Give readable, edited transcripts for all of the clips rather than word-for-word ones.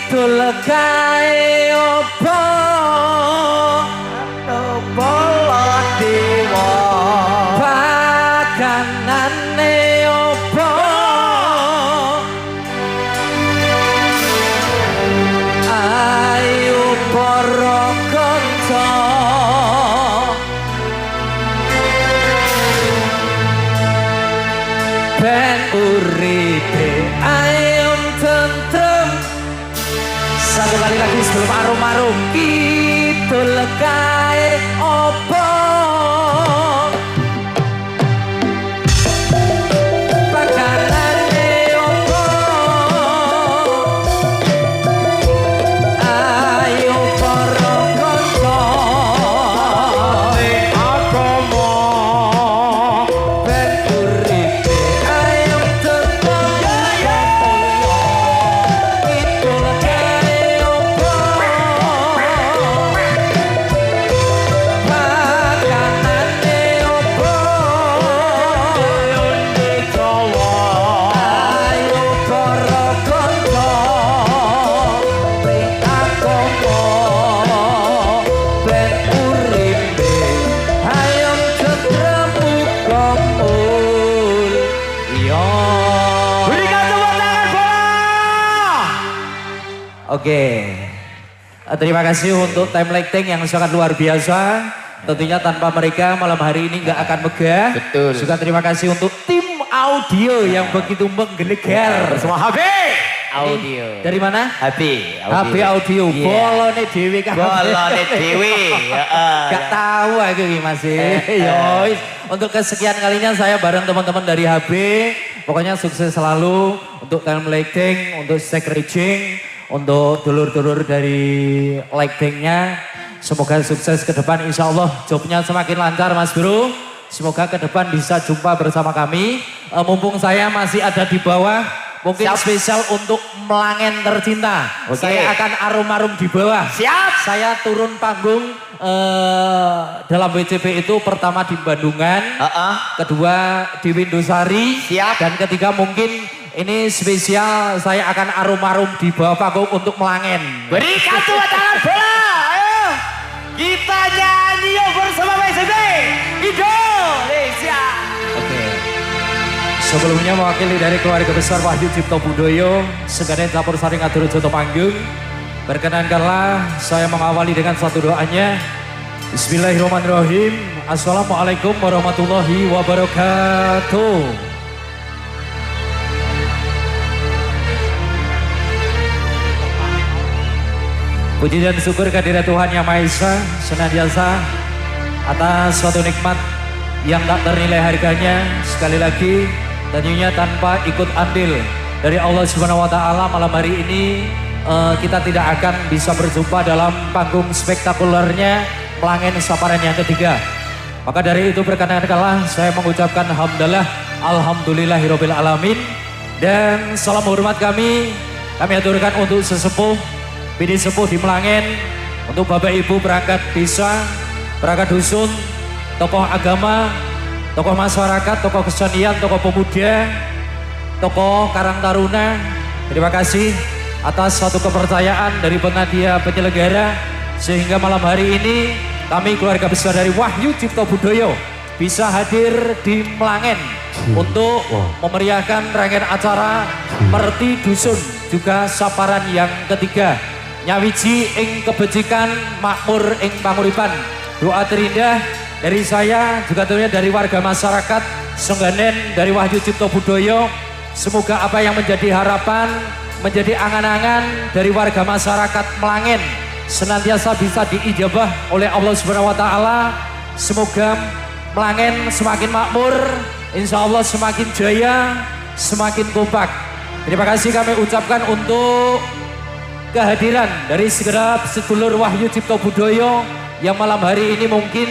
kidul kae opo Bolo dewa pakanane opo ayo para kanca ben uripe ayem tentrem satu kali lagi sebelum arum-arum kidul kae opo pakanane opo ayo para kanca agama ben uripe ayem tentrem kidul kae opo pakanane opo ayo para kanca ring agama ben uripe hayam cetrem muga mulya. Berikan tepuk tangan bola. Oke. Terima kasih untuk time lighting yang sangat luar biasa. Tentunya tanpa mereka malam hari ini nggak akan megah. Betul. Juga terima kasih untuk tim audio yang begitu menggelegar. Bersama HB Audio. Dari mana? HB HB Audio. Iya. Bolone dewi kan. Bolone dewi. Gak tahu aku ini masih. Yois. Untuk kesekian kalinya saya bareng teman-teman dari HB. Pokoknya sukses selalu untuk time lighting, untuk stack reaching, untuk dulur-dulur dari lightingnya. Semoga sukses ke depan, insya Allah jobnya semakin lancar Mas Bro. Semoga ke depan bisa jumpa bersama kami. Mumpung saya masih ada di bawah, mungkin Siap. spesial untuk Melangen Tercinta. Oke. Saya akan arum-arum di bawah. Siap. Saya turun panggung dalam WCP itu pertama di Bandungan, kedua di Windosari, Siap. dan ketiga mungkin ini spesial saya akan arum-arum di bawah panggung untuk Melangen. Berikan tepuk tangan bola. Ayo. Kita nyanyi yuk bersama WCP Indonesia. Oke. Sebelumnya mewakili dari keluarga besar Wahyu Cipto Budoyo, Segaden Campur Sari Ngaduru Joto Panggung. Berkenankanlah saya mengawali dengan satu doanya. Bismillahirrahmanirrahim. Assalamualaikum warahmatullahi wabarakatuh. Puji dan syukur kehadirat Tuhan Yang Maha Esa senantiasa atas suatu nikmat yang tak ternilai harganya. Sekali lagi tentunya tanpa ikut andil dari Allah Subhanahu wa taala, malam hari ini kita tidak akan bisa berjumpa dalam panggung spektakulernya Melangen Saparan yang ketiga. Maka dari itu perkenankanlah saya mengucapkan hamdalah alhamdulillahirabbil alamin, dan salam hormat kami aturkan untuk sesepuh bini sepuh di Melangen, untuk Bapak Ibu perangkat desa, perangkat dusun, tokoh agama, tokoh masyarakat, tokoh kesenian, tokoh pemuda, tokoh Karang Taruna. Terima kasih atas suatu kepercayaan dari panitia penyelenggara sehingga malam hari ini kami keluarga besar dari Wahyu Cipto Budoyo bisa hadir di Melangen untuk memeriahkan rangkaian acara Merti Dusun juga Saparan yang ketiga. Nyawiji ing kebajikan, makmur ing panguripan. Doa terindah dari saya juga tentunya dari warga masyarakat Sengganen dari Wahyu Cipto Budoyo. Semoga apa yang menjadi harapan, menjadi angan-angan dari warga masyarakat Melangen senantiasa bisa diijabah oleh Allah Subhanahu wa taala. Semoga Melangen semakin makmur, insya Allah semakin jaya, semakin kompak. Terima kasih kami ucapkan untuk kehadiran dari segenap sedulur Wahyu Cipto Budoyo yang malam hari ini mungkin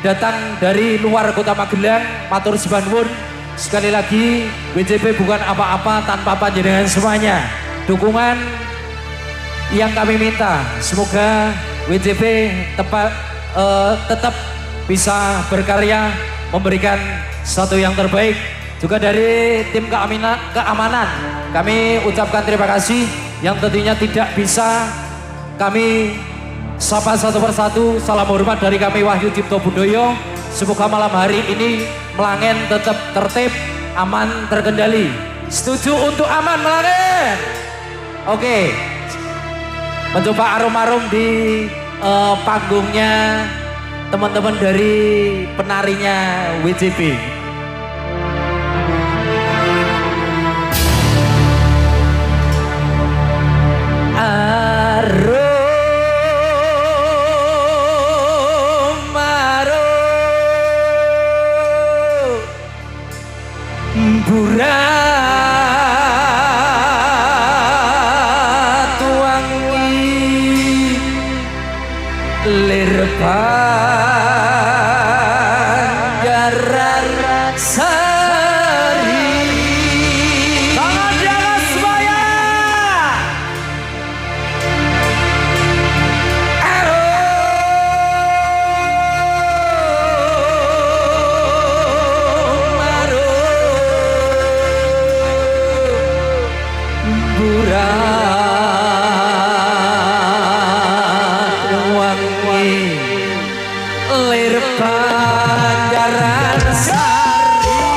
datang dari luar kota Magelang. Matur sembah nuwun. Sekali lagi WCP bukan apa-apa tanpa panjenengan semuanya. Dukungan yang kami minta, semoga WCP tetap bisa berkarya memberikan sesuatu yang terbaik. Juga dari tim keamanan kami ucapkan terima kasih yang tentunya tidak bisa kami sapa satu persatu. Salam hormat dari kami Wahyu Cipto Budoyo. Semoga malam hari ini Melangen tetap tertib, aman, terkendali. Setuju untuk aman Melangen? Oke. Mencoba arum-arum di panggungnya teman-teman dari penarinya WCB. Burat wangi lir Banjaran Sari. Tangan di atas semuanya. Burat wangi lir Banjaran Sari.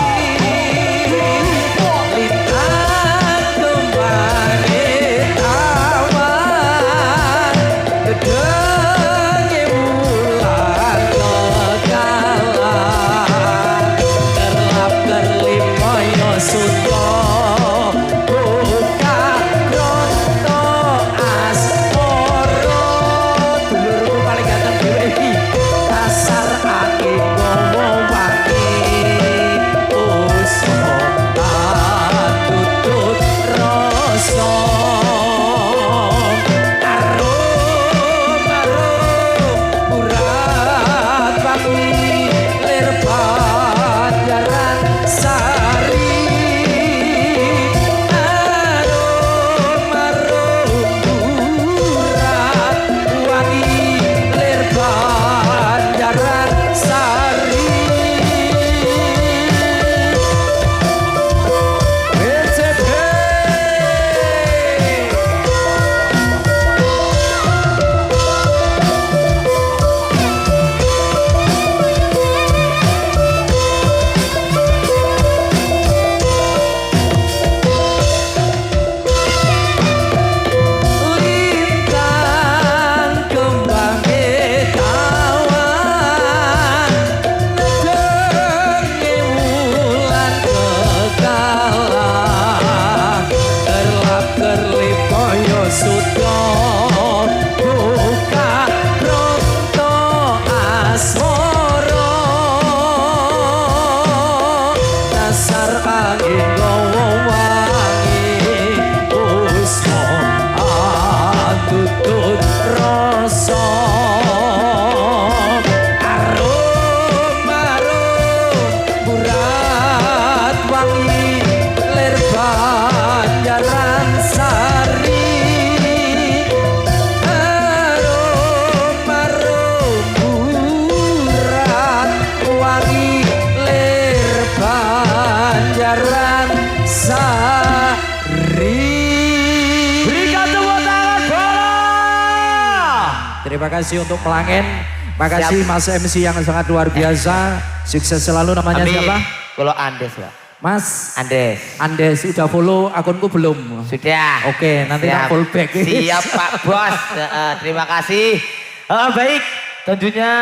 Lintang kembali awan gedenge bulan kegalan kerlap kerlip moyo suto buka ronto asmoro. Dulurku paling ganteng dhewe iki kasar angin ngowo wangi usah tutut rasa arum burat wangi lir Banjaran Sari. Burat wangi lir Banjaran Sari. WCB. Lintang kembang tawan nedenge wulan kegalan kerlap kerlip koyo suto buka ronto asmoro. Dasar angin gowo wangi usmo tutut rasa arum burat wangi lir Banjaran Sari. Burat wangi lir Banjaran Sari. Berikan tepuk tangan bola. Terima kasih untuk Melangen. Makasih Mas MC yang sangat luar biasa. Sukses selalu. Namanya siapa? Kalau Andes Pak. Mas Andes. Andes udah follow akunku belum? Sudah. Oke, nanti tak follow back. Siap Pak Bos. Terima kasih. Baik, tentunya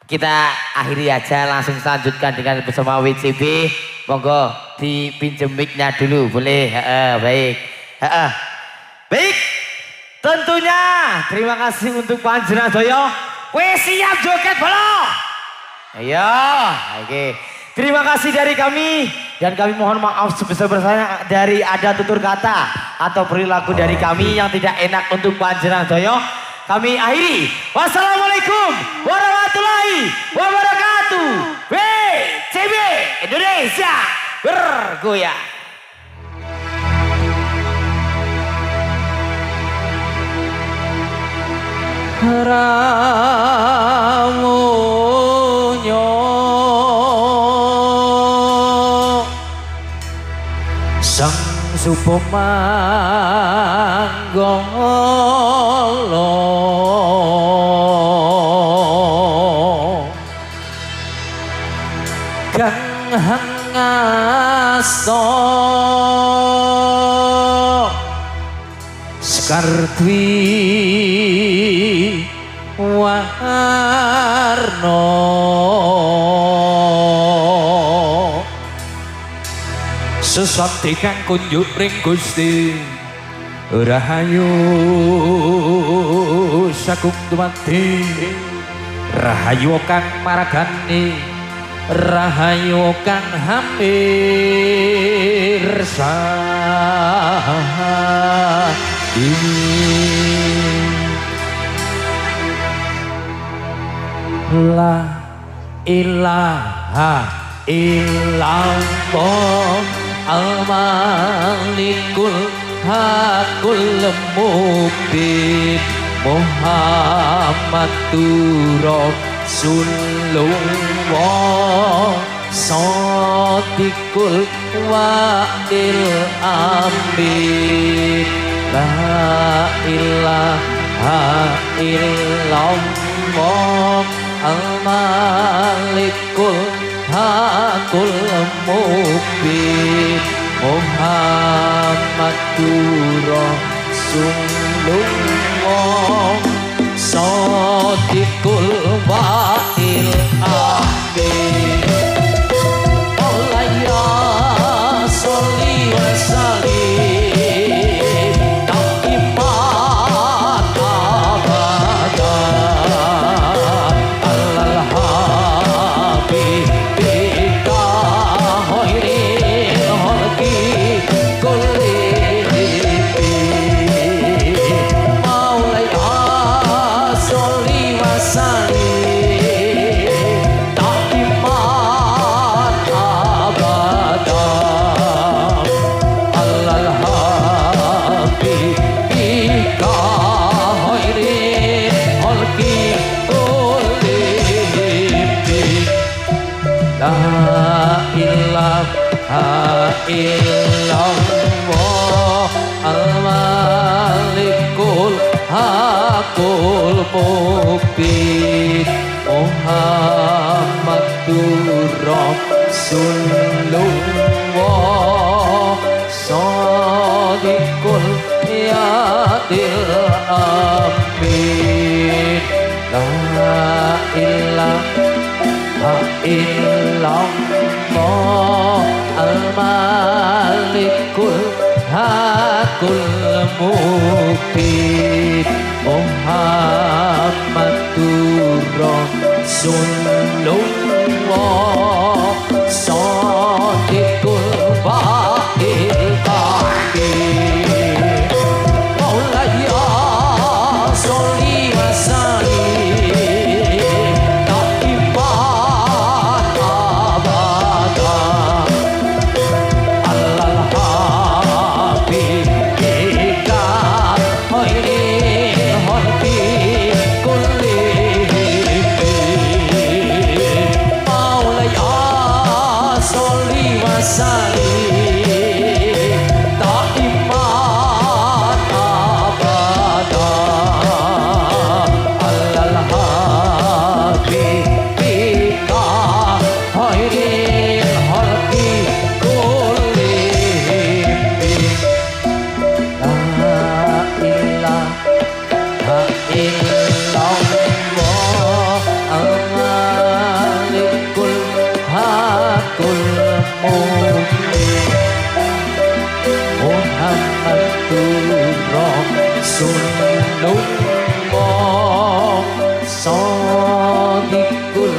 kita akhiri aja, langsung lanjutkan dengan bersama WCB. Monggo dipinjem mic-nya dulu, boleh? Baik. Baik. Tentunya terima kasih untuk Panjenengan. Wes siap joget bola. Ayo, oke. Terima kasih dari kami dan kami mohon maaf sebesar-besarnya dari ada tutur kata atau perilaku dari kami yang tidak enak untuk Panjenengan. Kami akhiri. Wassalamualaikum warahmatullahi wabarakatuh. WCB Indonesia bergoyang. Ramunyo sang Supomanggolo kang hangasto Skardwi warno sesanti kang kunjuk ring Gusti Rahayu sagung dumadi Rahayu kang maragani Rahayu kang hampir sadi La ilaha illallah al-malikul hakul mubin Muhammadur Rasulullah Shadiqul wa'il amin La ilaha illallah al-malikul hakul mubin Muhammadur Rasulullah Shadiqul wa'il amin Maulaya sholli wa sallim da'iman abadan alal habibika khairil khalqi kullihim Maulaya sholli wa sallim da'iman abadan alal habibika khairil khalqi kullihim La ilaha illallah al-malikul hakul mubin Muhammadur Rasulullah Shadiqul ya'il amin La ilaha illallah al-malikul hakul mubin Muhammadur Rasulullah Shadiqul wa'il amin Maulaya sholli wa sallim da'iman abadan alal habibika khairil khalqi kullihim Maulaya sholli wa sallim da'iman abadan alal habibika khairil khalqi kullihim La ilaha illallah al-malikul hakul mubin Muhammadur Rasulullah Shadiqul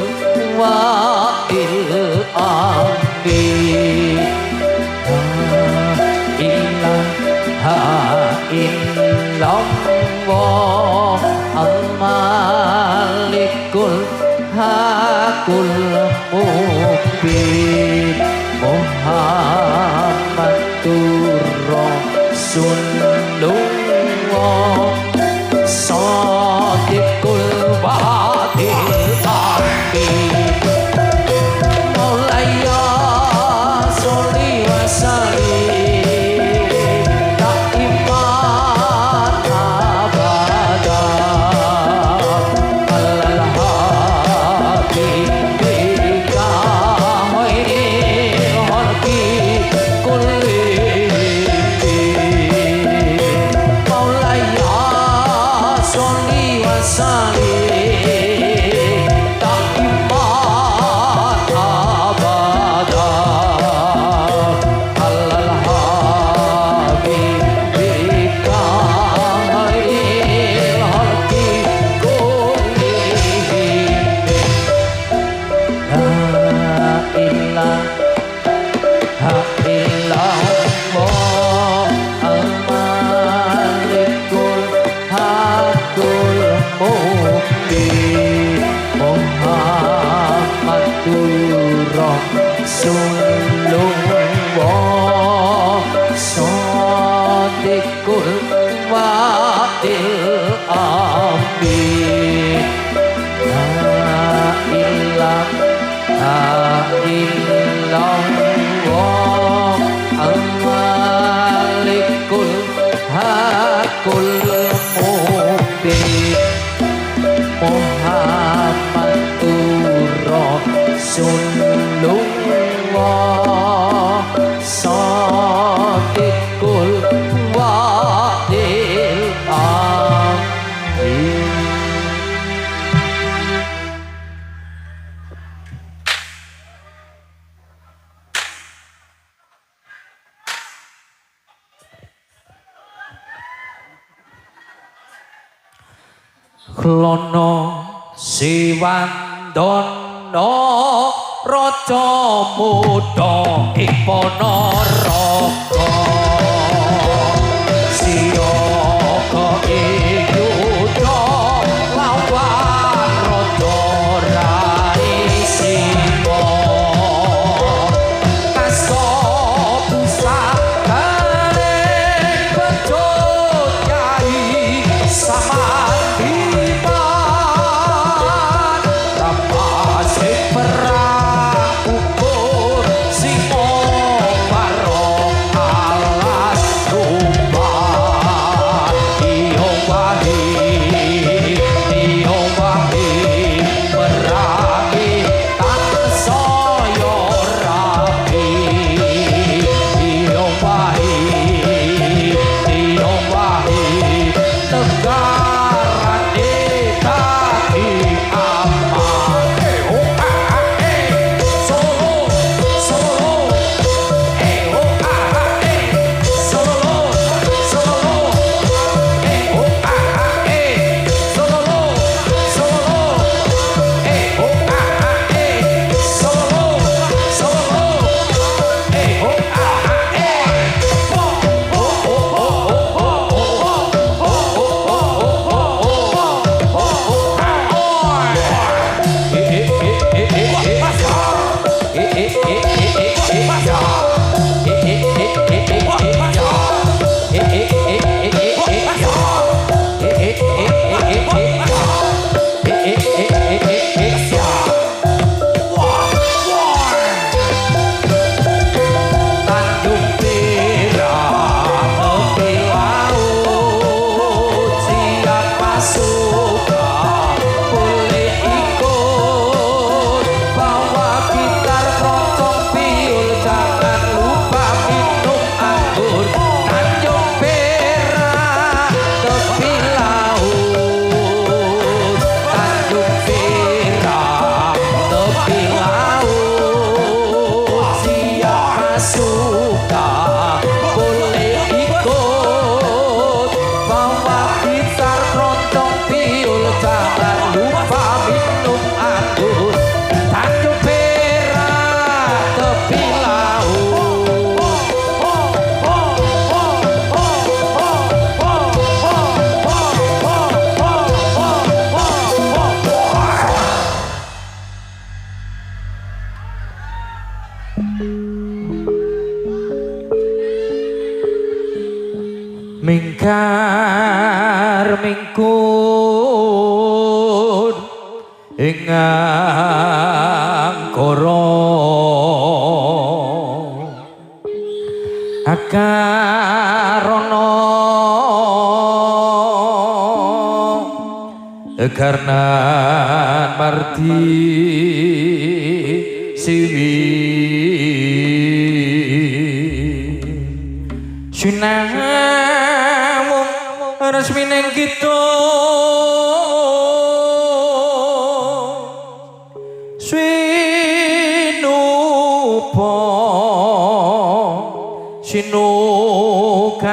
wa'il amin La ilaha illallah al-malikul hakul mubin Muhammadur Rasulullah Shadiqul wa'il amin Maulaya sholli wa sallim Sadiqul Wadil Amin. La ilaha illallah Al-Malikul Hakul Mubin. Muhammadur Rasulullah Sadiqul Wadil Amin. Klono Siwandono Raja Muda ing Ponorogo Siyaga ing Yuda lawan Raja Raisima kasta pusakane bejo Kyai Samandiman rapase perang ukur simo barong alas rumah iyo wahi perangi tansaya rapi iyo wahi tegarane kaki aman. Solo solo solo solo Tanjung Perak tepi laut siapa suka boleh ikut bawa gitar keroncong piul jangan lupa minum anggur. Tanjung Perak tepi laut Tanjung Perak tepi laut siapa suka boleh ikut bawa gitar keroncong piul jangan lupa minum anggur. Tanjung Perak tepi laut. Mingkar mingkun ing angkara akarana karnan marti siwi sinamung resmine kita sinupa sinukarta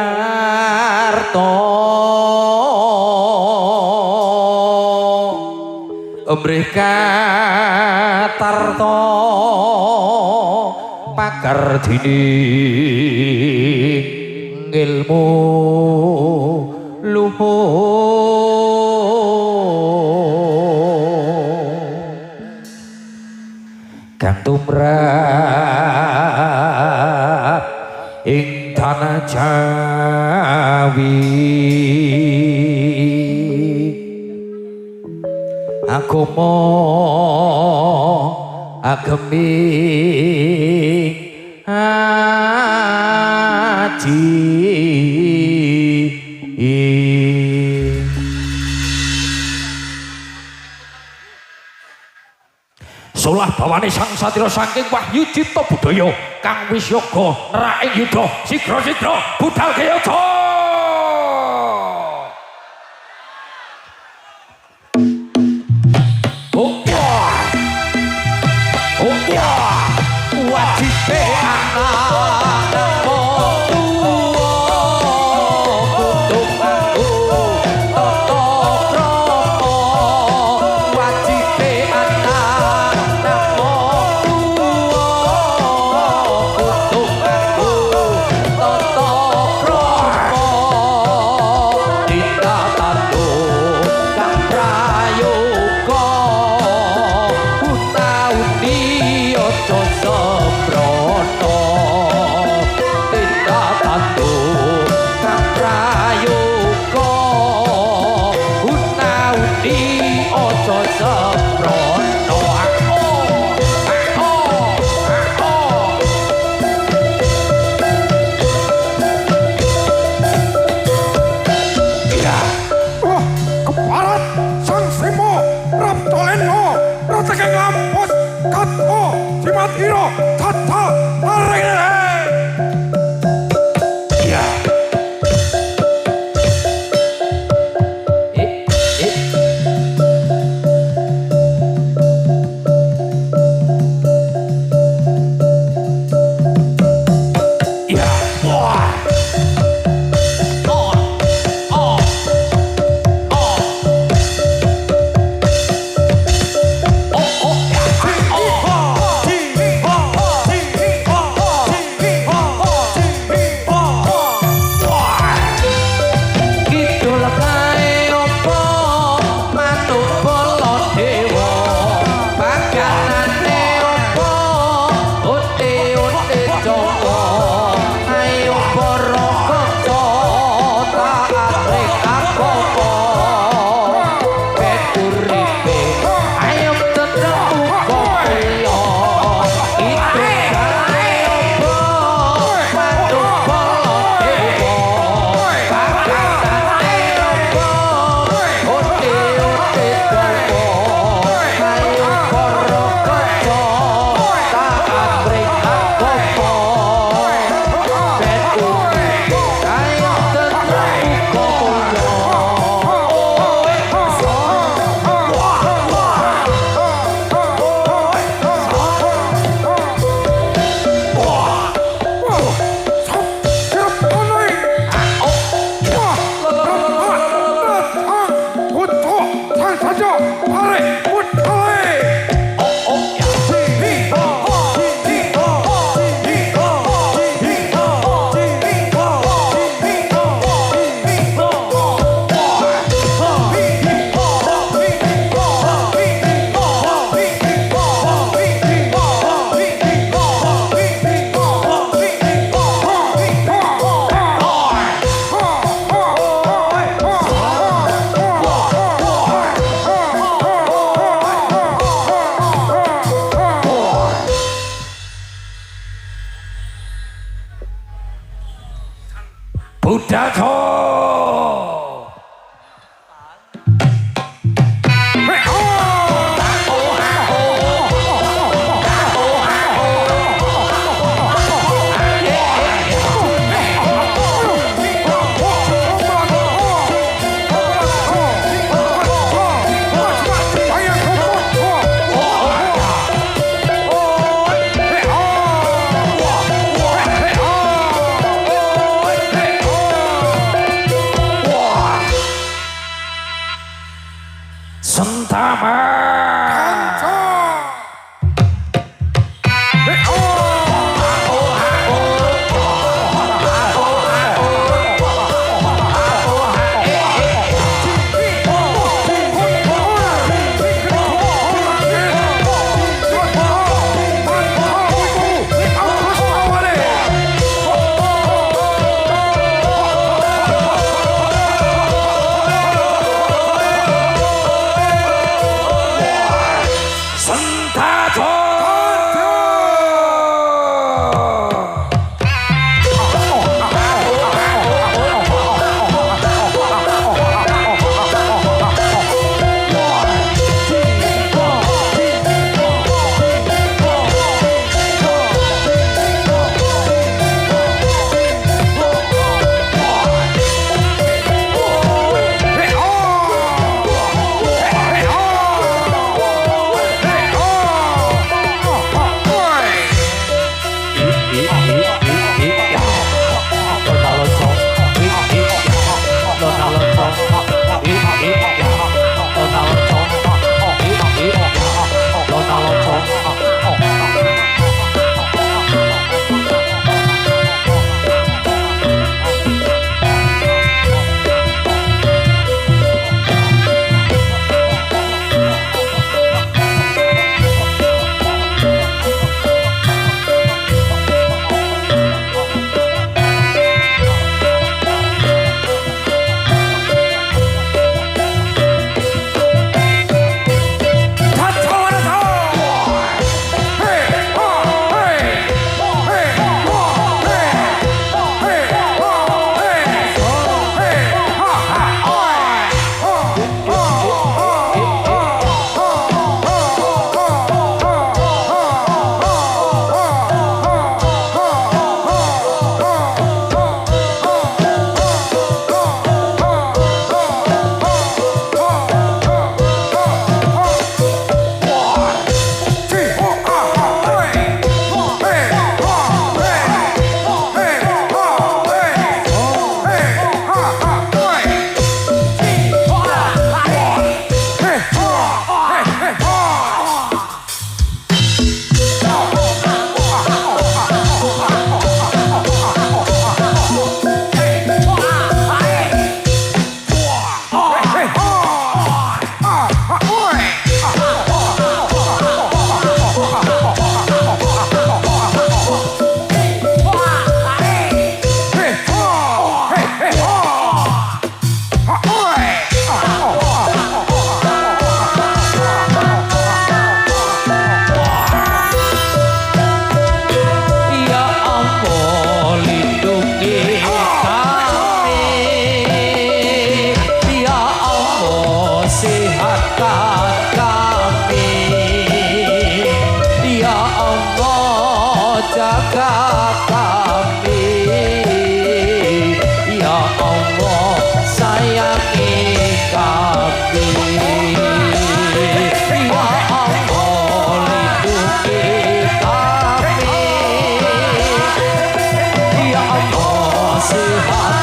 amrih katarta pakardini ilmu luhur kang tumrap ing tanah gawi agama ageming aji solah bawane sang satira saking Wahyu Cipta Budaya kang wis yoga neraing yuda sigra-sigra budal kayata wajibe anak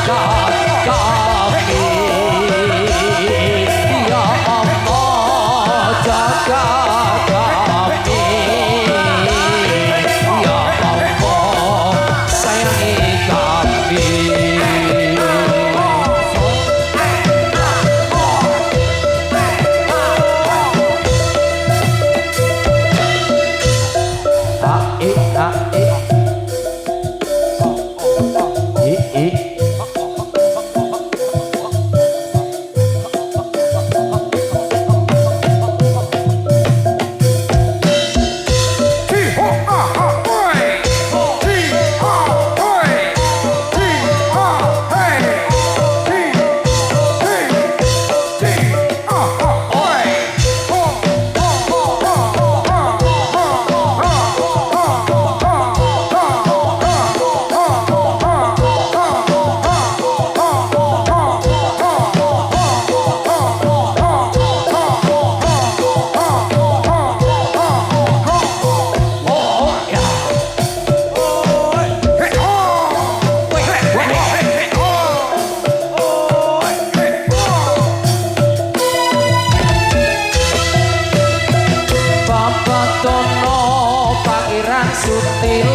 kami. Ya Allah jaga kami. Ya Allah sayangi kami.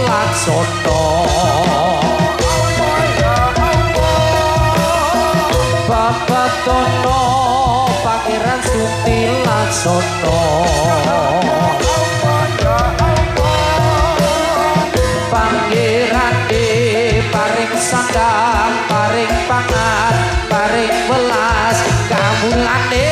Laksono Bapak Tono Pangeran Suti Laksono Pangeran paring sandang paring pangan paring welas kamulane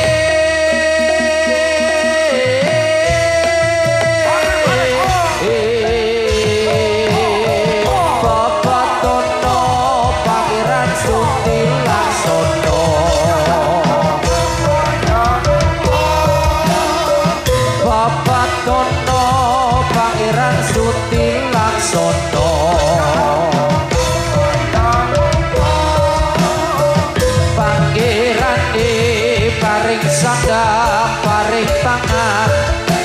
paring pangan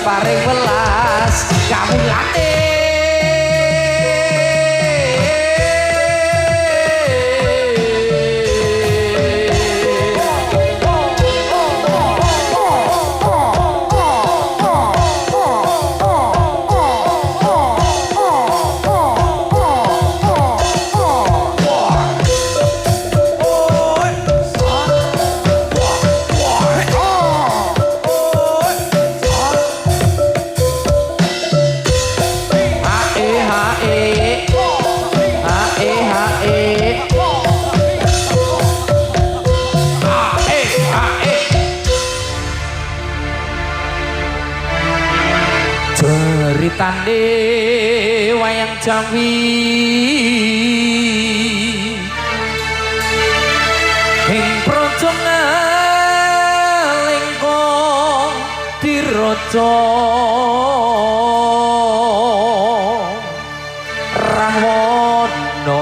paring welas kamulane ceritane wayang Jawi ing praja ngalengkong diraja Rahwana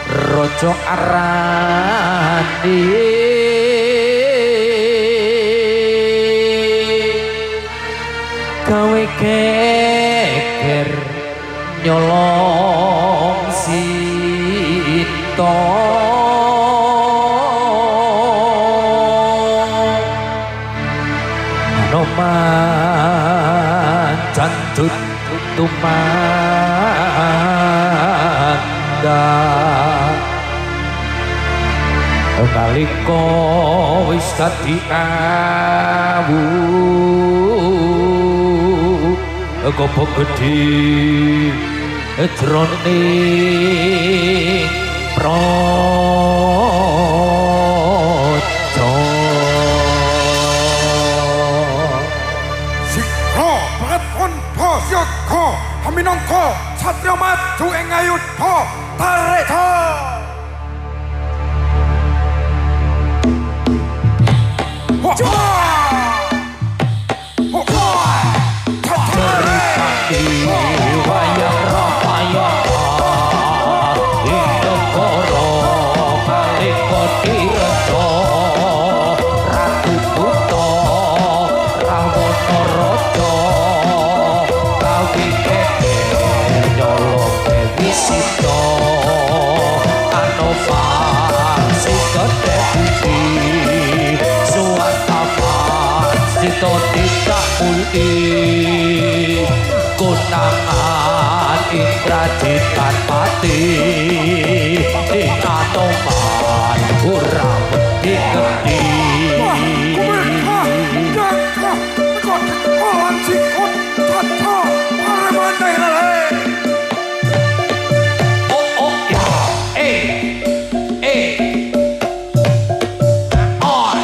raja arane gawe geger nyolong Sita Anoman jantut tumanda nalika wis dadi awu gopo gedhe jroning praja Sikha banget pun Bhasyaka minangka satya maju ing ayudha tareta wayang Ramayana ing negara nalika direca Ratu Buta Rahwana raja kawi nyolong Dewi Sita Anoman seto tidak muli kunangan indra jitan pati ing anoman urang dikendi Nyangka kok dikolan sikut tata paremandai lele. oh ya on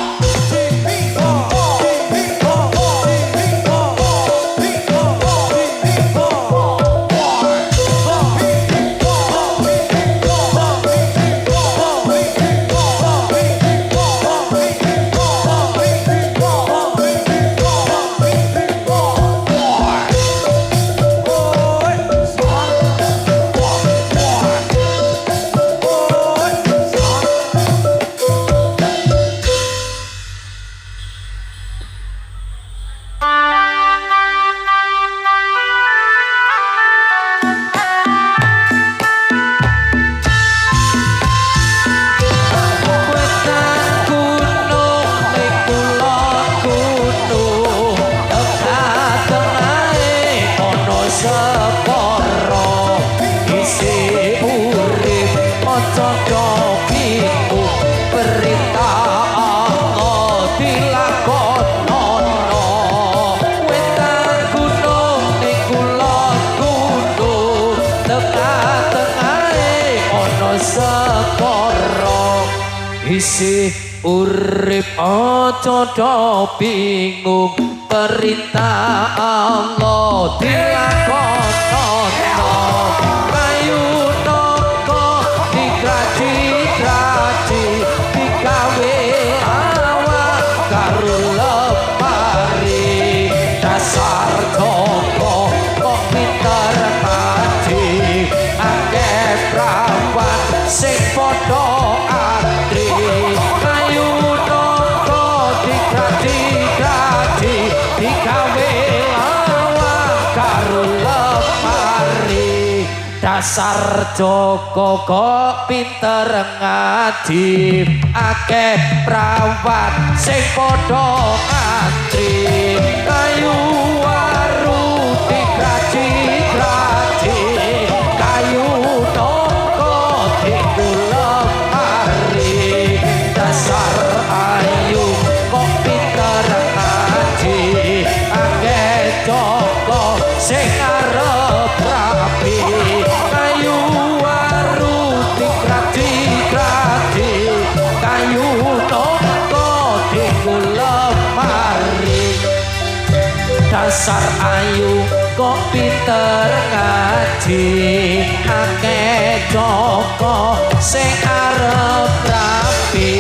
isi urip aja do bingung perintah Allah dilakonono kayu noko digraji-graji digawe awak karo lemari dasar toko kok pinter kaji akeh prawan sing padha antri kayu noko digraji-graji digawe awak karo lemari dasar Joko kok pinter ngaji akeh prawan sing padha antri kayu waru digraji-graji kayu noko dikulemari dasar ayu kok pinter ngaji akeh Joko sing arep rapi kayu waru digraji-graji kayu noko dikulemari dasar ayu kok pinter ngaji akeh Joko sing arep rapi.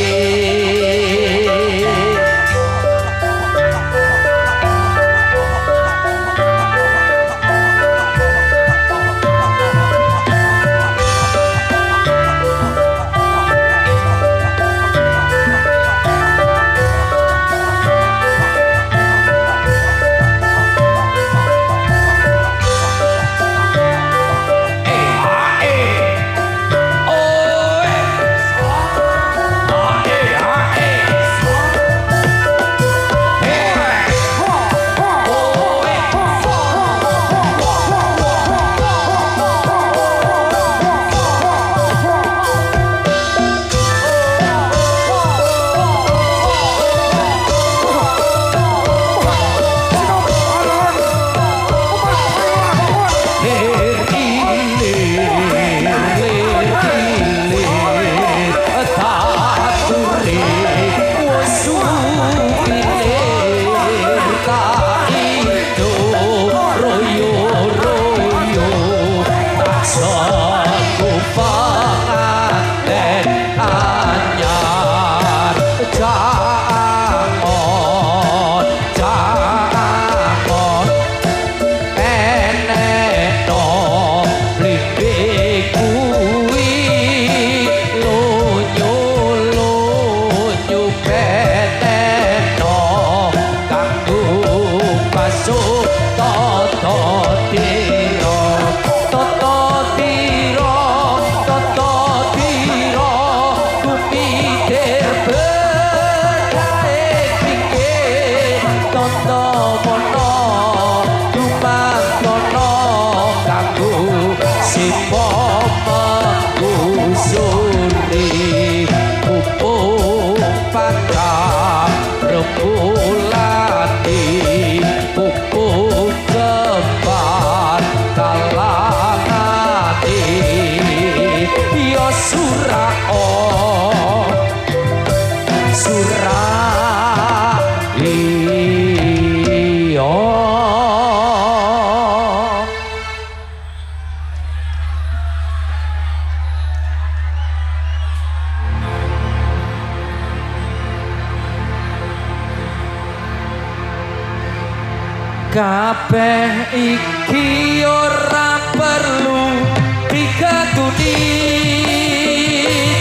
Kabeh iki ora perlu digetuni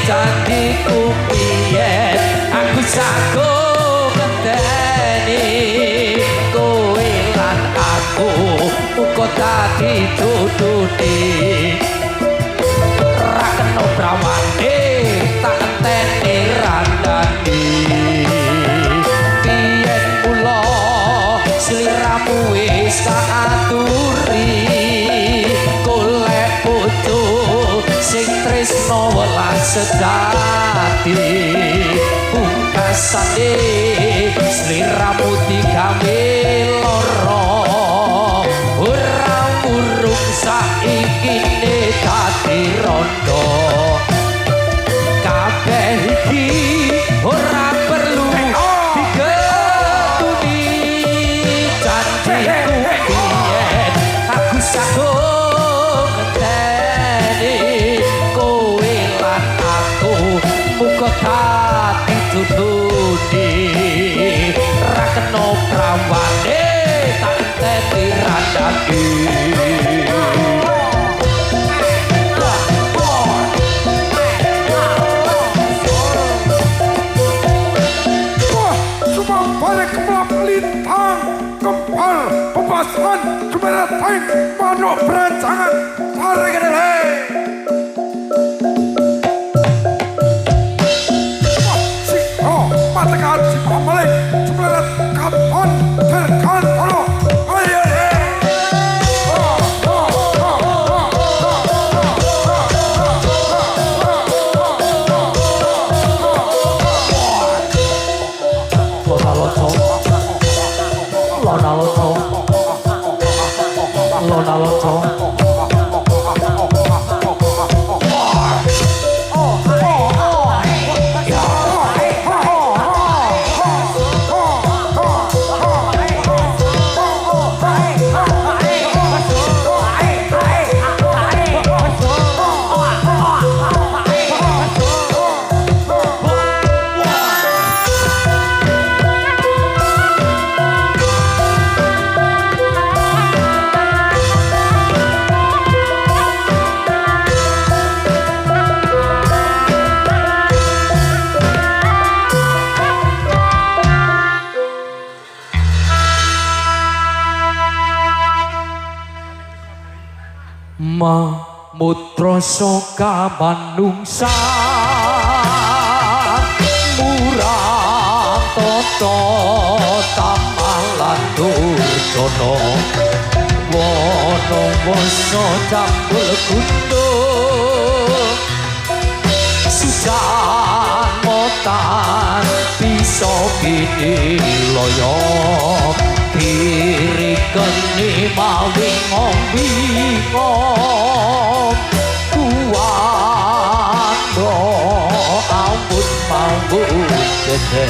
janjiku piyen aku sago ngenteni kowe lan aku uga dadi dudune ra kena prawane tak enteni randani piyen kula sliramu wis tak aturi golek bojo sing tresno welas sejati pungkasane sliramu digawe lara ora urung saiki dadi rondo kabeh iki ora perlu digetuni janjiku piyen aku sago ngenteni kowe lan aku muga dadi dudune ra kena prawane tak enteni randani balik kemelap lintang kempal pembasahan kemerah taik manuk berancangan tarik adalah sikro matakan si pamalik kemerah kapan terkan tolo ayo Mutra soka manungsa murah toto tamalan durjana wono wasa campur gunung sujan motan bisa kini loyo kiri keni mawi ngom-ngom kuwando ampun mampu dede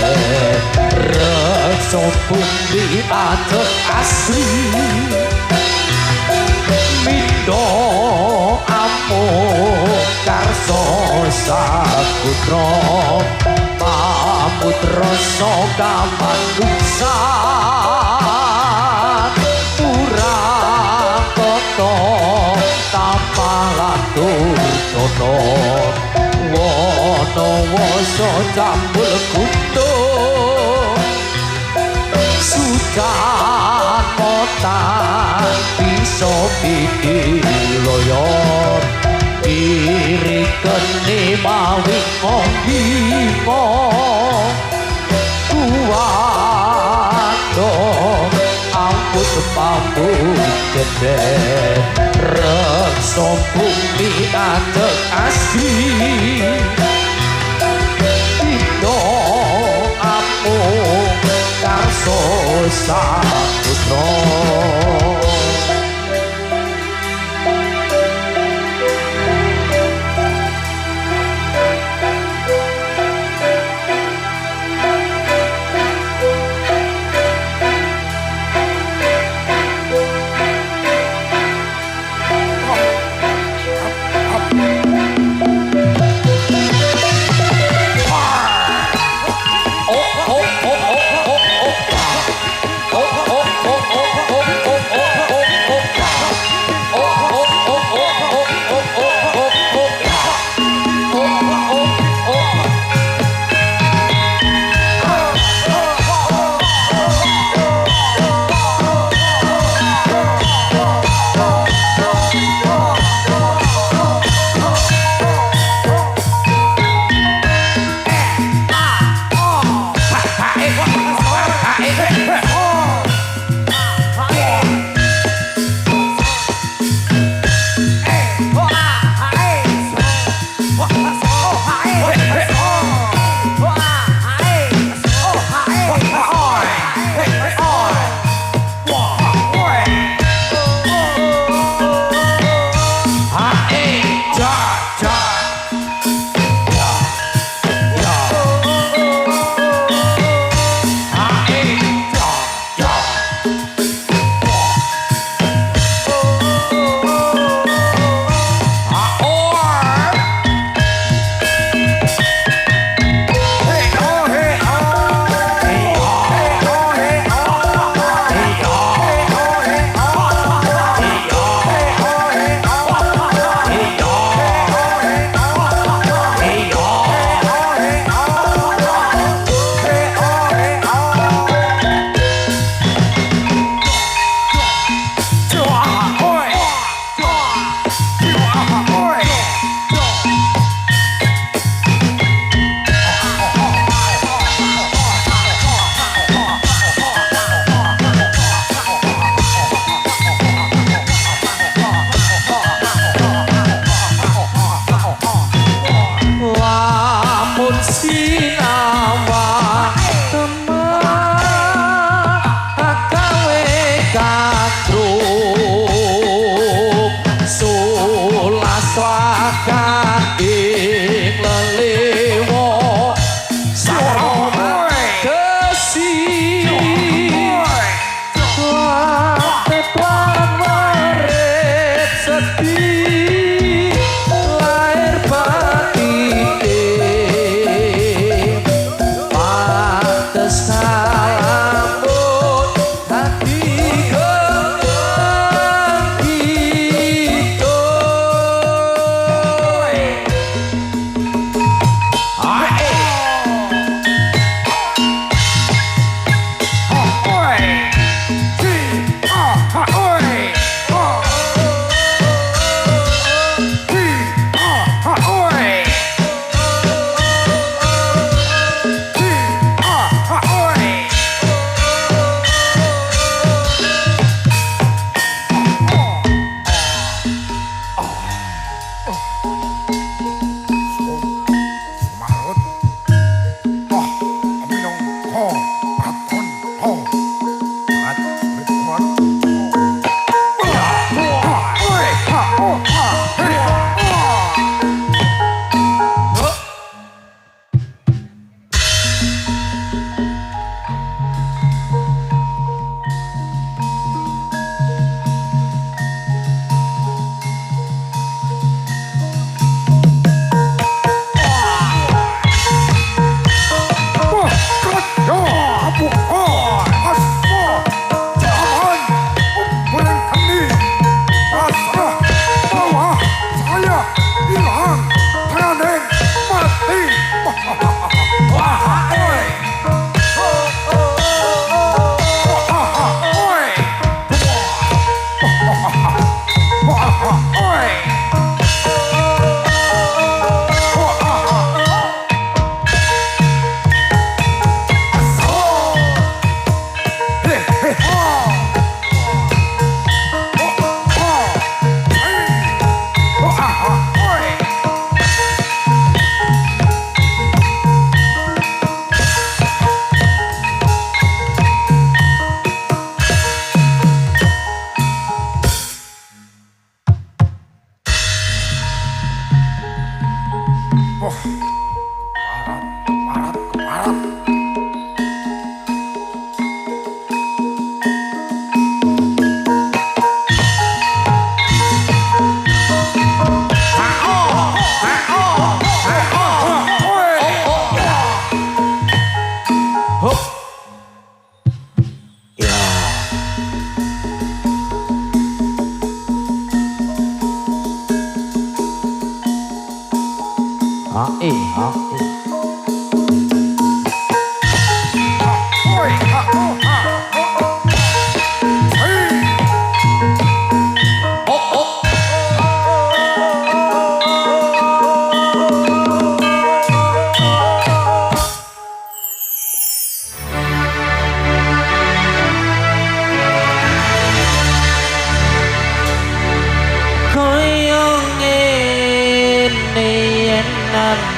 rekso bumi adet asli mindo amung karso saputra pamutra soka manungsa urang kota tampalan durjana wono wasa campur gunung sujan motan bisa bikin loyo kiri keni mawi ngom-ngom kuwando ampun mampu gede rekso bumi adet asli indo amung karso saputra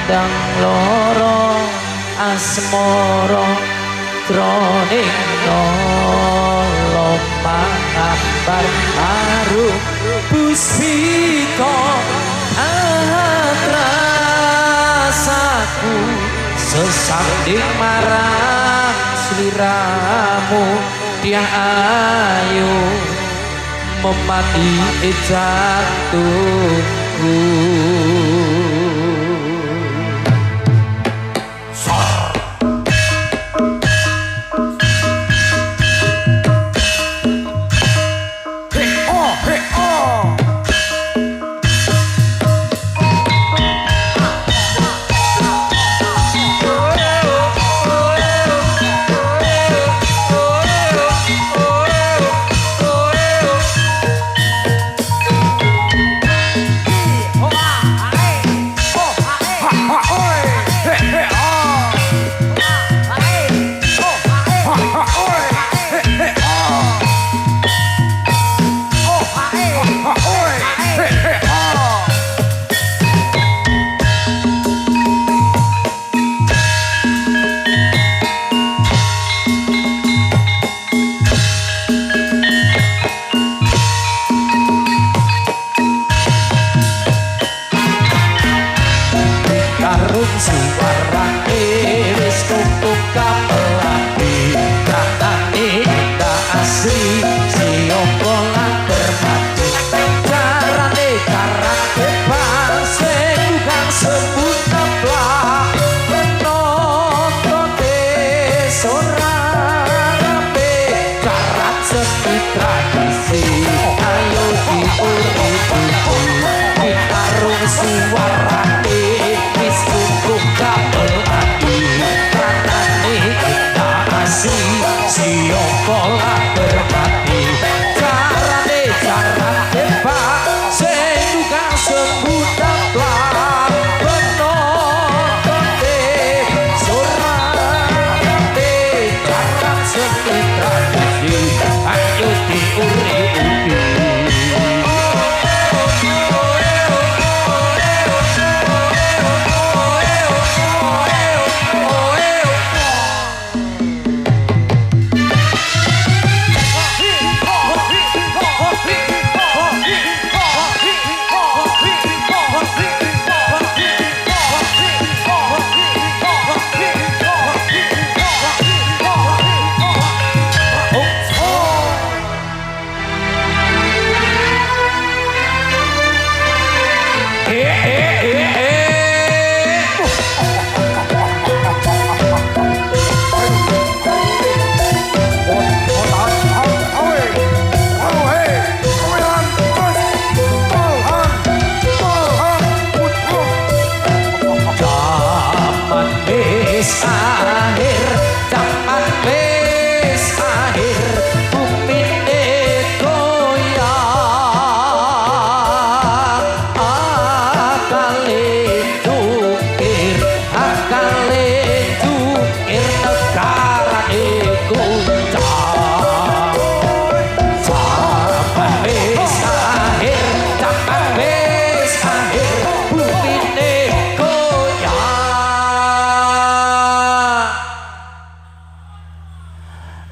Dang loro asmoro troning lomang ambar aru puspito atrasaku sesanding marang sliramu dia ayu memati jantungku.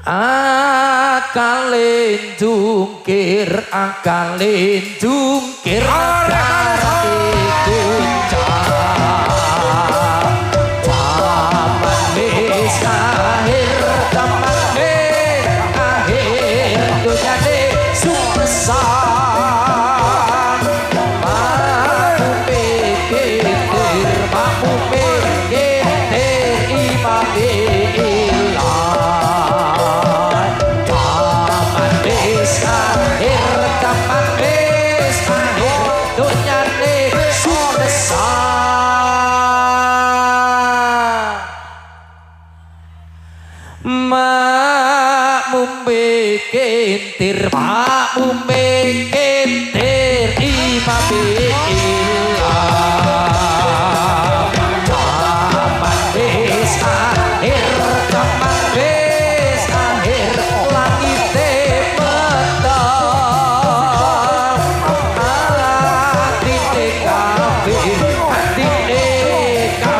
Akalin jungkir kentir pak umbe kentir imam bilah taman bis akhir taman bis akhir langit petang hati kafe hati kafe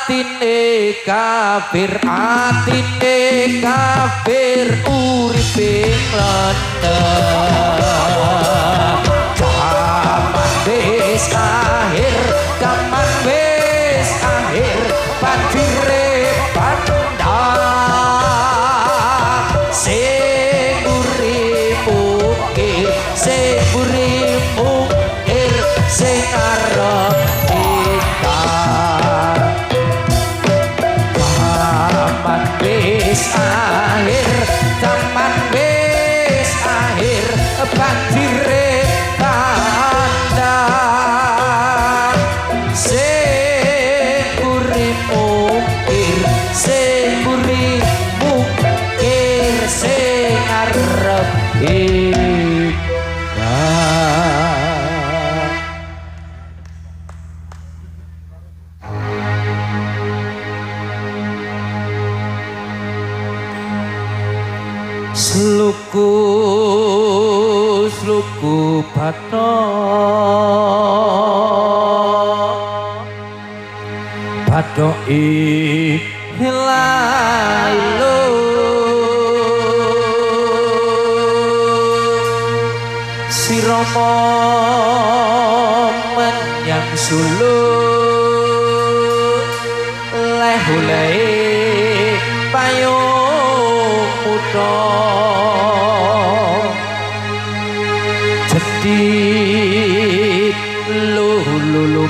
atine kafir uripe leneh zaman wis akhir zaman wis akhir banjire pandang sing urip mukir sing urip mukir sing arep zaman wis akhir banjire kandang sing urip mukir sing urip mukir sing arep sluku badoki hilailo sirama menyang sulu leh-leh payung muda jedit lulu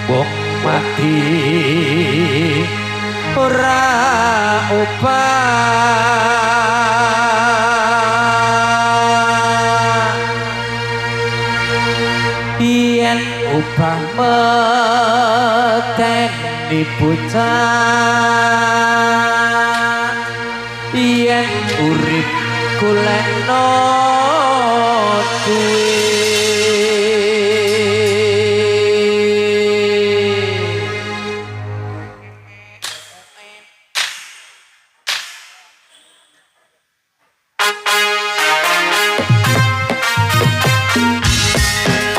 wong mati ora obah yen upah meteni bocah yen urip golekno duwe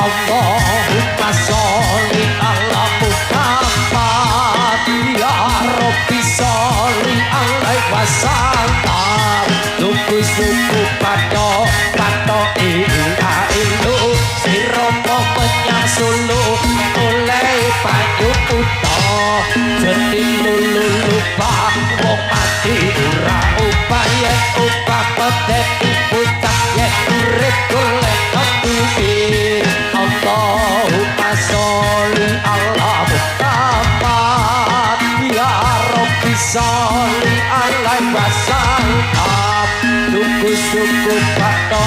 Allahumma sholli ala Muhammad ya Rabbi sholli alaihi wasallam suku pato ila ilu siromo menyang sulu oleh payu puto jadi lulu lupa wong mati ura upaya upah peteti putak yen urip golek duit Allahumma sholli ala Muhammad ya Rabbi sholli alaihi wasallam suku pato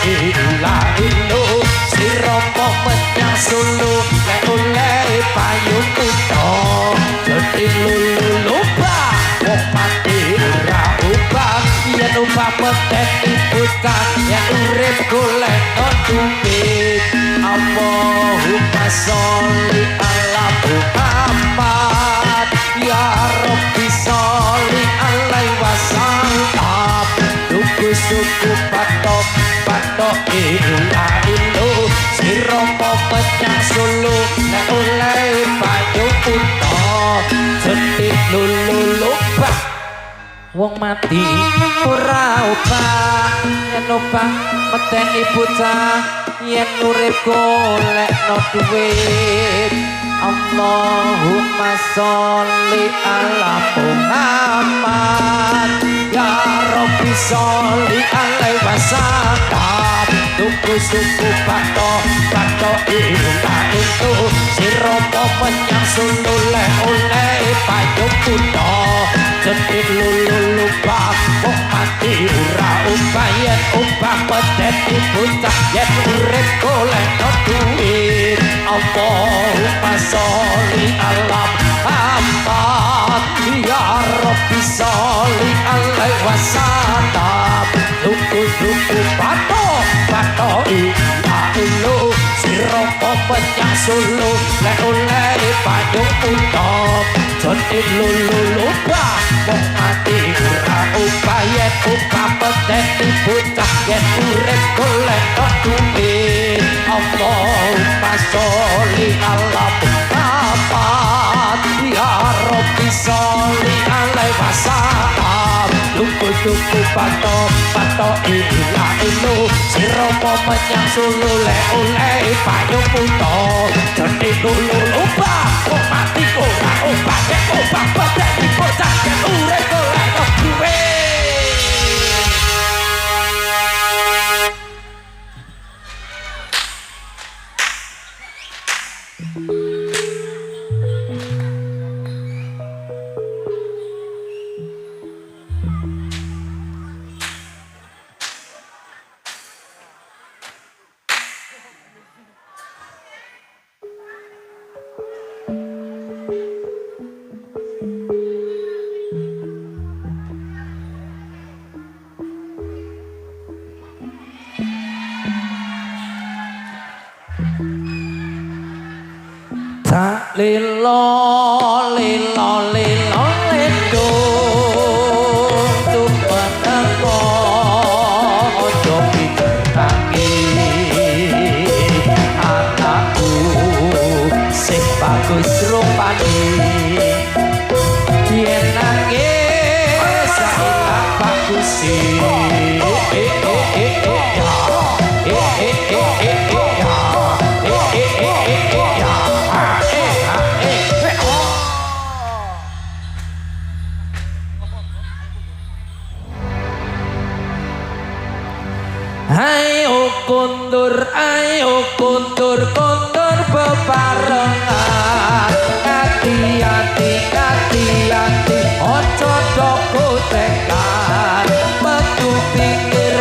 ila ilu siromo menyang sulu le oleh payung puto jadi lulu lupa wong mati ora ubah yen ubah peteti putak yen urip golek duit Allahumma sholli ala Muhammad ya Rabbi sholli alaihi wasallam suku pato ila ilu siromo menyang sulu le oleh payung puto jedit lulu lupa wong mati ora obah yen obah meteni bocah yen urip golekno duit Allahumma sholli ala Muhammad ya Rabbi sholli alaihi wasallam suku pato ila itu siromo menyang sulu le oleh payung puto jedit lulu lupa wong mati ora ubah yen ubah peteti bocah yen urip golekno duit Allahumma sholli ala Muhammad ya Rabbi sholli alaihi wasallam suku pato ila ilu siromo Romo menyang Solo lek oleh payung utop jone lulu bah wong mati ora upayen upah peteni bocah yen urip golek duwe Allahumma sholli ala Muhammad ya Rabbi sholli alaihi wasallam luku-luku pato ilah elu si Romo menyang Solo le oleh payung utop jone lulu bah wong mati ora upayen upah peteni bocah yen urip golek duwe. Tak lilo lilo lilo lendo tumpah teko ojo pikir tangi anakku sing bagus rupane yen nangis saenak bagus ayo kundur kundur bebarengan hati-hati hati-hati ojo doko tekan metu pikir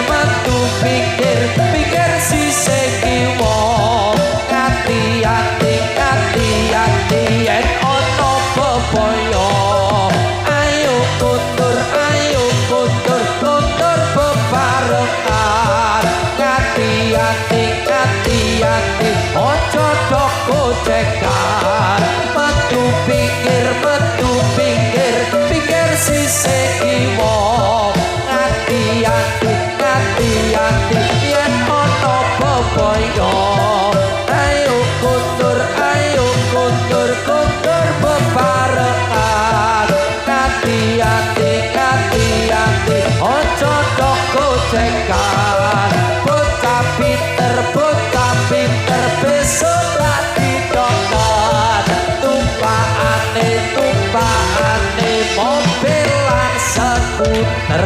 pikir sisih kiwa hati-hati hati-hati yen ono bebaya ayo kundur kundur bebarengan hati-hati hati-hati ojo doko tekan metu pikir pikir sisih kiwa hati-hati hati-hati yen ono bebaya ayo kundur bebarengan hati-hati hati-hati ojo doko tekan bocah pinter besok lagi dokter tumpahane mobil lan skuter.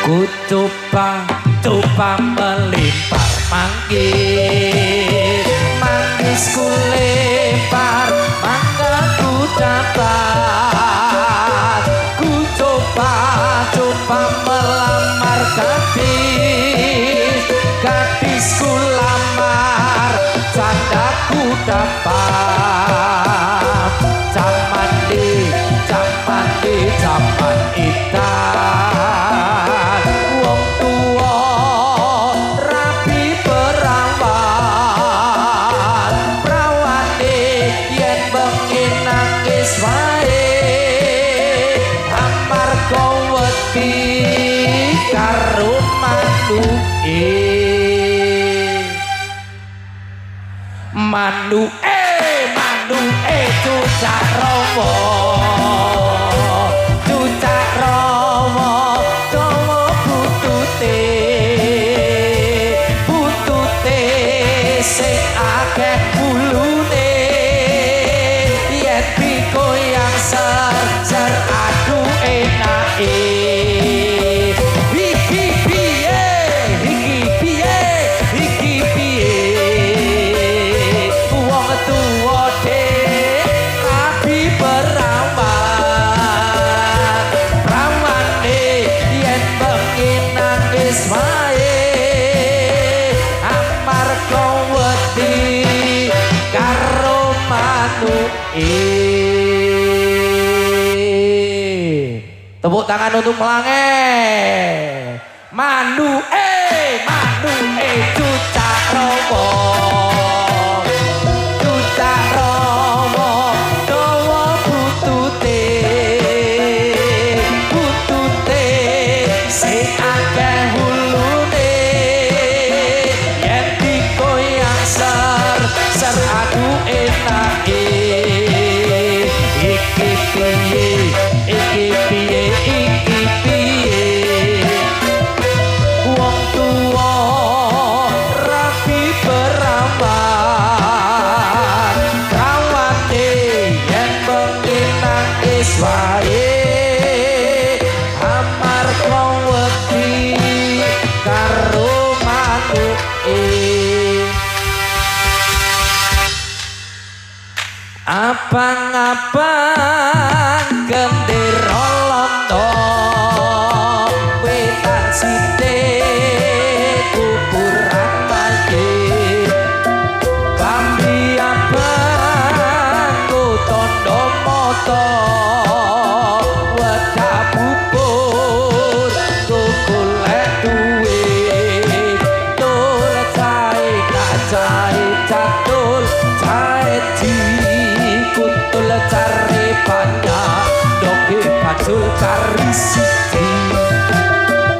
Ku coba melimpar manggis ku lempar mangga ku dapat ku coba melamar gadis lamar candaku dapat zaman itan wong tua rapi perawan prawane yen bengi nangis wae amarga wedi karo manuke cucak rawa dawa butute sing akeh bulune yen dikoyang ser aduh enake tepuk tangan untuk Melange Manu cucak romo dawa butute sing akeh hulune yen dikoyang ser aku enake iki piye wong tuwa rapi perawan prawane yen bengi nangis wae amarga wedi karo manuke abang-abang gendera londo wetan sithik kuburan bayi kambi abang tondo moto wedah bubur golek duit tur cahe catul cahe kutul cari banyak doke pacul kari siti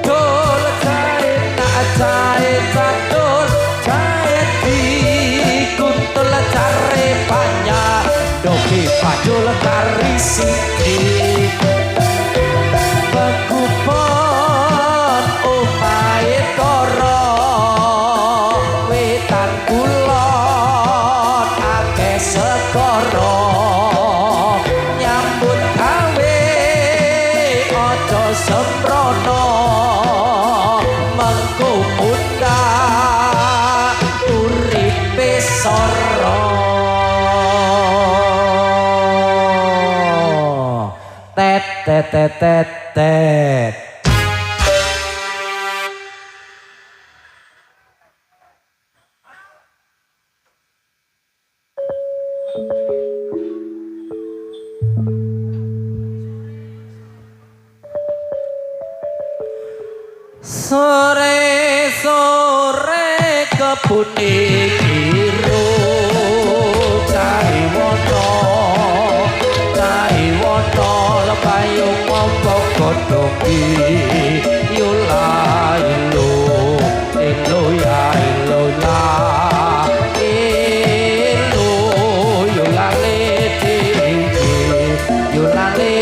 dol cahe catul cahe di kutul cari banyak doke pacul kari siti bekupon omahe toro wetan kulon akeh segara nyambut gawe aja sembrono mengko mundak uripe sora tet sore kebun iki cari wono lepayung ngopo godhoki yola ilo ya ilo la ilo yola le yola le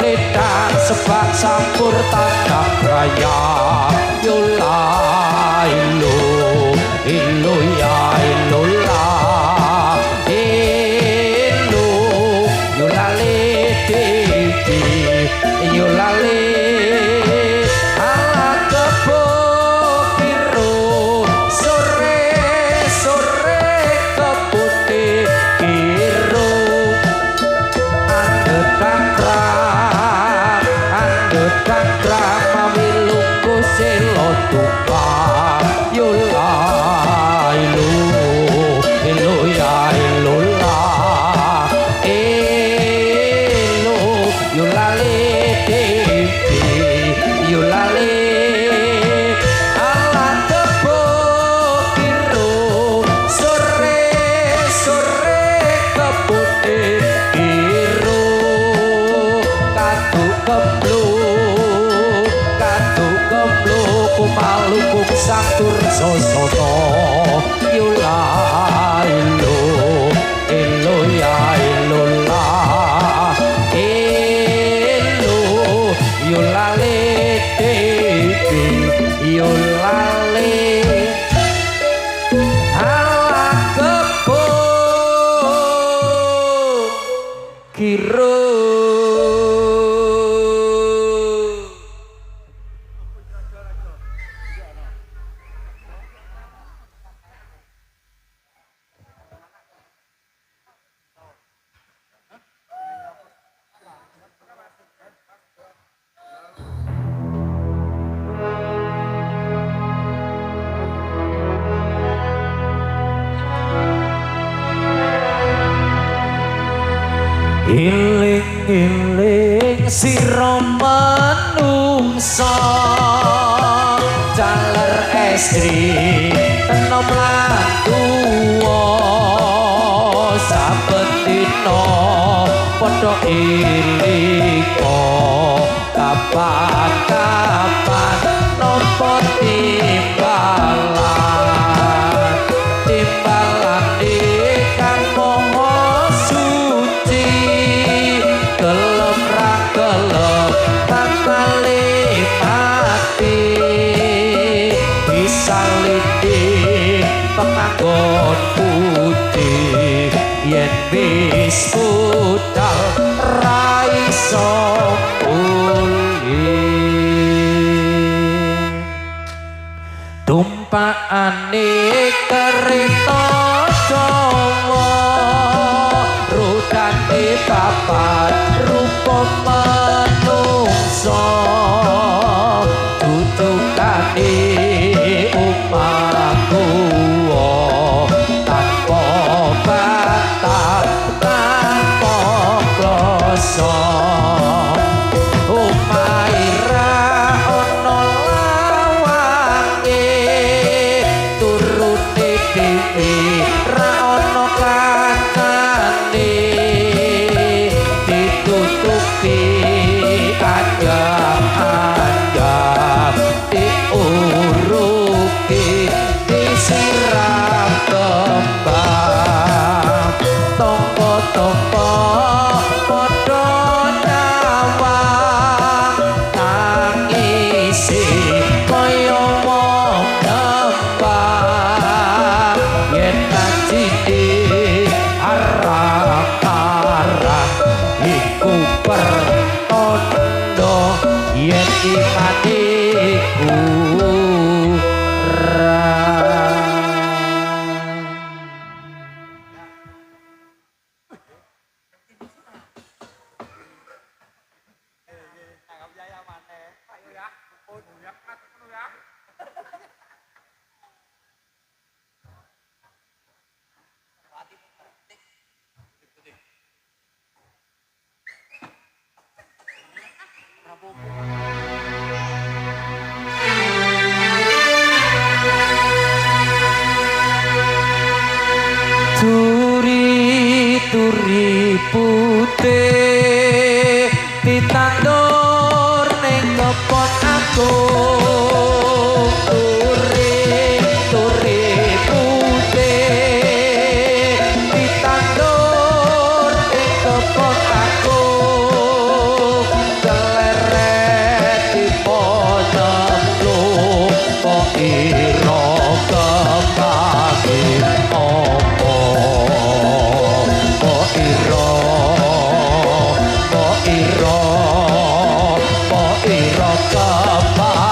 kletak sebab sampur tanah raya yola ilo ya ilo la ilo yola le yola le ala kebo biru sore satur sosono yula ilo ilo ya ilo la ilo yula le yula le ala kebo kiro. Iling-iling sira manungsa jaler estri enom lan tuwa saben dina padha ilika kapan-kapan nopo timbalan timbalan ikan moho suci kelep ra kelep takale mati bisa lidi penganggon putih yen wis budal ra iso tumpakane kereta Jawa rudane papat rupa manungsa tutukane umaku tanpa batal tanpa kloso umaira ono lawange turune dhewe ra ono kancane ditutupi ajab-ajab diuruki disiram kembang tonggo-tonggo padha nyawang nangisi kaya wong nembang yen kacine arang-arang iku pertondo yen imaniku turi putih ditandur ning kebon aku turi putih ditandur ning kebon aku keleret diponyemlu kok ira kembangé opo kok ira kembangé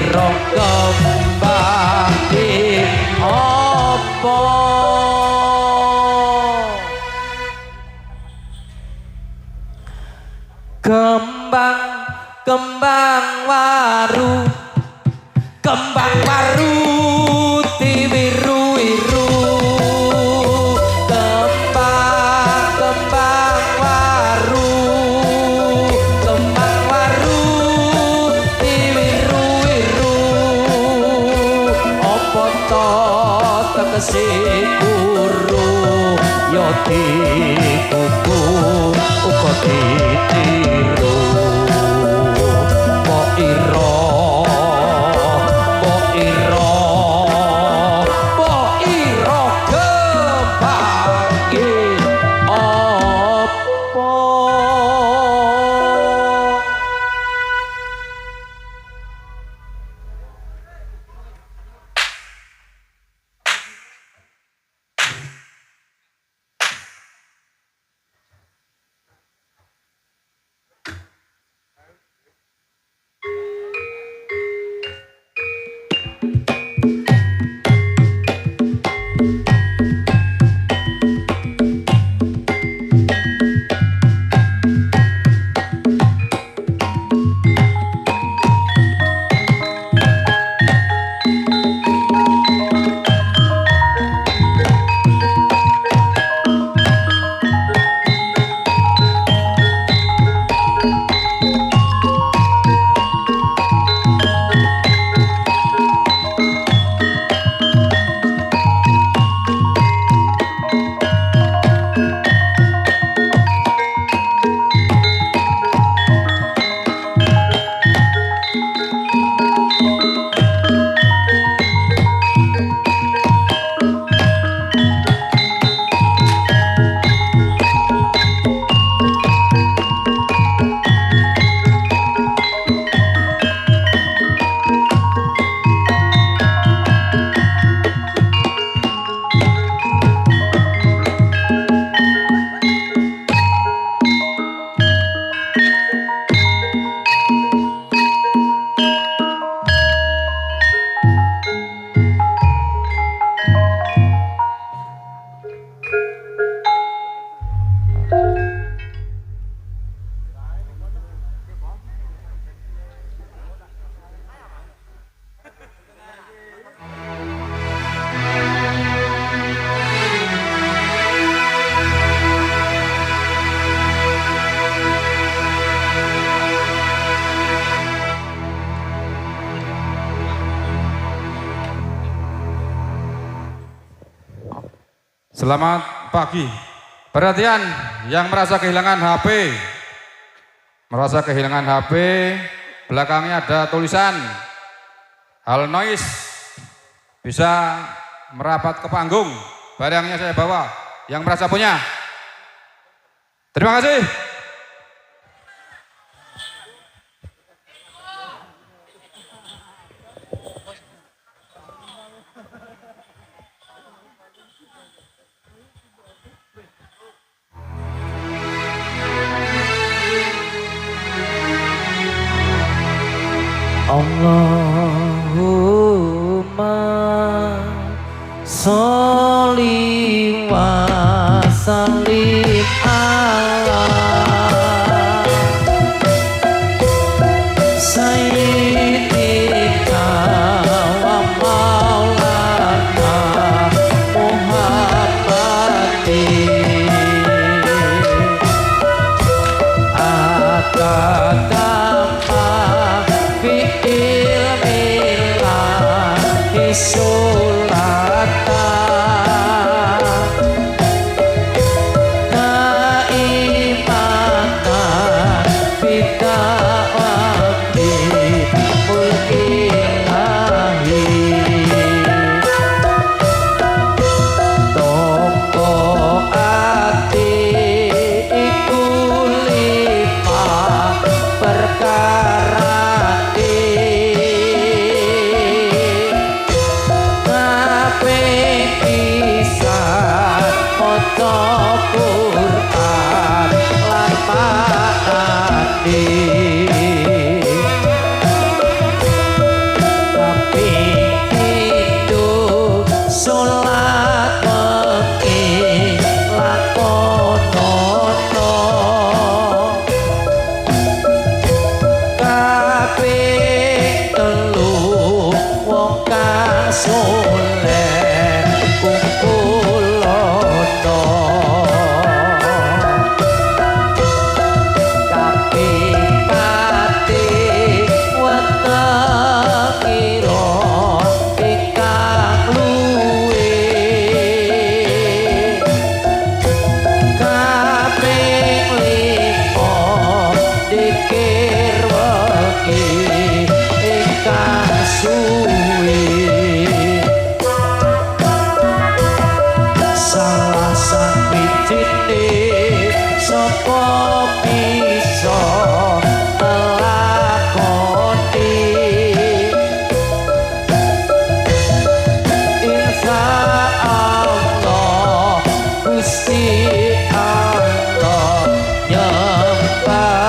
ira kembang apa kembang waru tiwiru-wiru kembang waru tiwiru-wiru apa to tegese guru ya dikuku uga ditiru kok ira kembangke apa Selamat pagi. Perhatian yang merasa kehilangan HP. Merasa kehilangan HP, belakangnya ada tulisan hal noise. Bisa merapat ke panggung. Barangnya saya bawa. Yang merasa punya. Terima kasih. Allahumma sholli wa sallim ala sayyidina wa maulana Muhammadin bisa nglakoni insya Allah Gusti Allah nyempakani.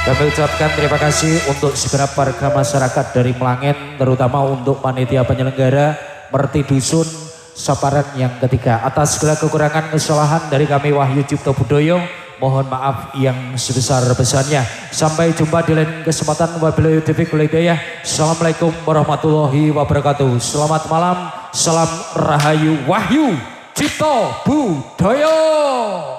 Kami ucapkan terima kasih untuk segenap warga masyarakat dari Melangen, terutama untuk panitia penyelenggara Merti Dusun Saparan yang ketiga. Atas segala kekurangan kesalahan dari kami Wahyu Cipto Budoyo, mohon maaf yang sebesar-besarnya. Sampai jumpa di lain kesempatan. Wabillahi taufiq wal hidayah. Assalamualaikum warahmatullahi wabarakatuh. Selamat malam, salam rahayu Wahyu Cipto Budoyo.